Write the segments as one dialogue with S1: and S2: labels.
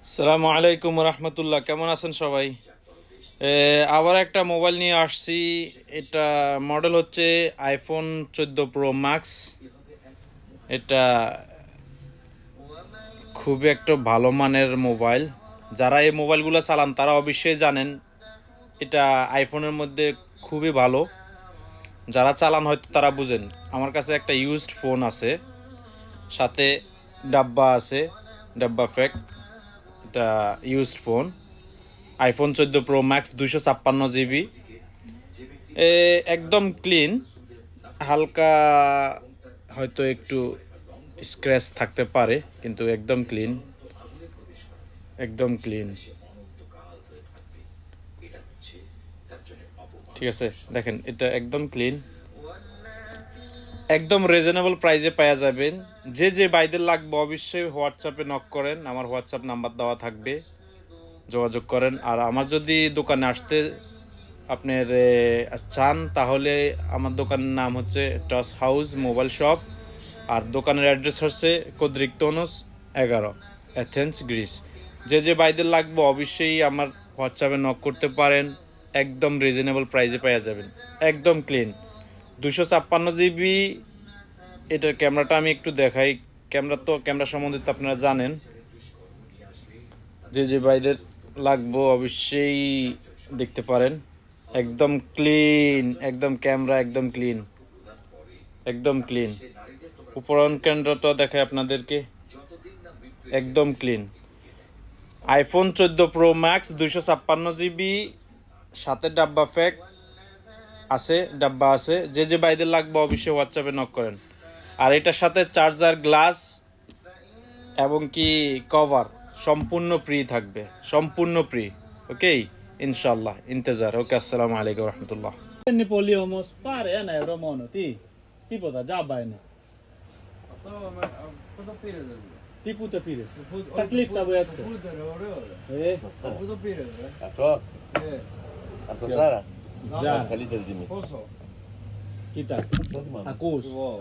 S1: আসসালামু আলাইকুম রহমতুল্লাহ, কেমন আছেন সবাই? আবার একটা মোবাইল নিয়ে আসছি। এটা মডেল হচ্ছে আইফোন 14 প্রো ম্যাক্স। এটা খুবই একটা ভালো মানের মোবাইল। যারা এই মোবাইলগুলো চালান তারা অবশ্যই জানেন এটা আইফোনের মধ্যে খুবই ভালো। যারা চালান হয়তো তারা বুঝেন। আমার কাছে একটা ইউজড ফোন আছে, সাথে ডাব্বা আছে, ডাব্বা ফ্যাক্ট। এটা used phone iPhone 14 pro max, 256 GB. একদম ক্লিন। হালকা হয়তো একটু স্ক্র্যাচ থাকতে পারে, কিন্তু একদম ক্লিন, একদম ক্লিন। ঠিক আছে, দেখেন এটা একদম ক্লিন, একদম রিজনেবল প্রাইসে পাওয়া যাবেন। যে যে বাইদের লাগবে অবশ্যই হোয়াটসঅ্যাপে নক করেন, আমার হোয়াটসঅ্যাপ নাম্বার দেওয়া থাকবে, যোগাযোগ করেন। আর আমার যদি দোকানে আসতে আপনার চান, তাহলে আমার দোকানের নাম হচ্ছে টস হাউস মোবাইল শপ, আর দোকানের অ্যাড্রেস হচ্ছে কোদ্রিকটোনস 11, অ্যাথেন্স, গ্রিস। যে যে বাইদের লাগবে অবশ্যই আমার হোয়াটসঅ্যাপে নক করতে পারেন। একদম রিজনেবল প্রাইসে পাওয়া যাবেন, একদম ক্লিন। 256 জিবি। এটার ক্যামেরাটা আমি একটু দেখাই। ক্যামেরা সম্বন্ধে তো আপনারা জানেন। যে যে বাইদের লাগবে অবশ্যই দেখতে পারেন। একদম ক্লিন, একদম ক্যামেরা একদম ক্লিন, একদম ক্লিন। উপরন কেন্দ্রটা দেখায় আপনাদেরকে, একদম clean. IPhone 14 pro max, 256 GB, সাথে ডাব্বা ফ্যাক আছে, ডাব্বা আছে। যে যে বাইদের লাগবে অবশ্যই হোয়াটসঅ্যাপে নক করেন। আর এটার সাথে চার্জার, গ্লাস এবং কি কভার সম্পূর্ণ ফ্রি থাকবে, সম্পূর্ণ ফ্রি। ওকে, ইনশাল্লাহ, ইন্তজার। ওকে, আসসালামু আলাইকুম রহমতুল্লাহ।
S2: Ne poliomos pare ana romono tipo da jabane
S3: Puto pire del
S2: tipo te pires taklif sabo yakse
S3: Puto Puto pire
S4: Αυτό, αυτό Σάρα.
S2: Ζάρα.
S4: Καλύτερη τιμή.
S3: Πόσο?
S2: kita
S4: Δεν θυμάμαι.
S2: akus
S3: Wow.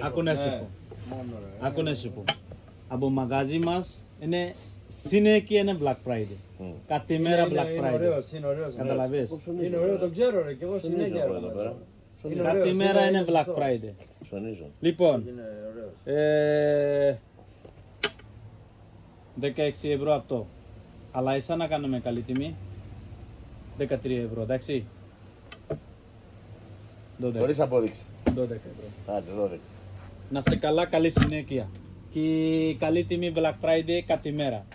S2: aku nasipo
S3: Μόνο ρε.
S2: aku nasipo abo magazi mas ene sine ki ene black friday
S4: Μμ.
S2: katimera black
S3: Είναι
S2: friday
S3: ωραίος, είναι ωραίος.
S2: καταλαβες
S3: Είναι ωραίο, το ξέρω ρε, και εγώ συνέχεια
S4: Ψωνίζω
S3: έρχομαι
S4: εδώ πέρα.
S3: εδώ. Είναι ωραίος,
S2: katimera ene black
S3: σωστός.
S2: friday
S4: Ψωνίζω.
S2: λοιπόν
S3: Είναι ωραίος.
S2: 16 ευρώ αυτό αλλά εσά να κάνουμε καλή τιμή 13 ευρώ εντάξει 12
S4: Χωρίς απόδειξη.
S2: 12 ευρώ.
S4: Άντε, 12.
S2: Να σε καλά, καλή συνέχεια. Και καλή τιμή Black Friday κάθε μέρα.